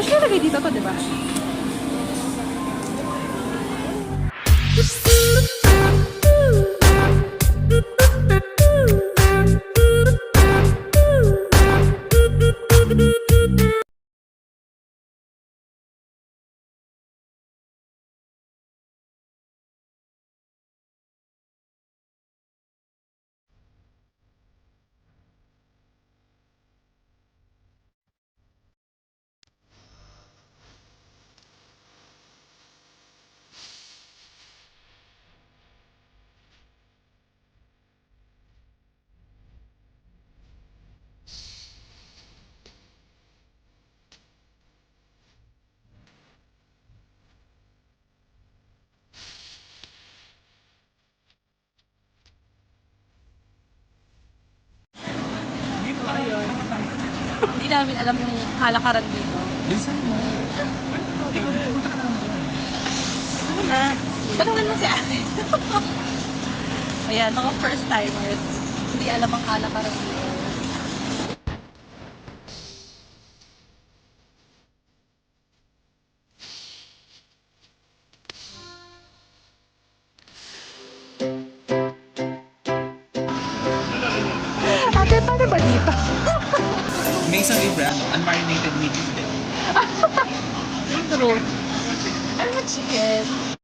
Pero siya lagay dito to, di ba? Ayun. Hindi namin alam yung kalakaran dito. Bilisan mo. Ano na? Tanungan mo si ate. Ayan, mga first timers. Hindi alam ang kalakaran dito. Ate, paano ba dito? May isang libre, unmarinated meat din. True. Ano chicken?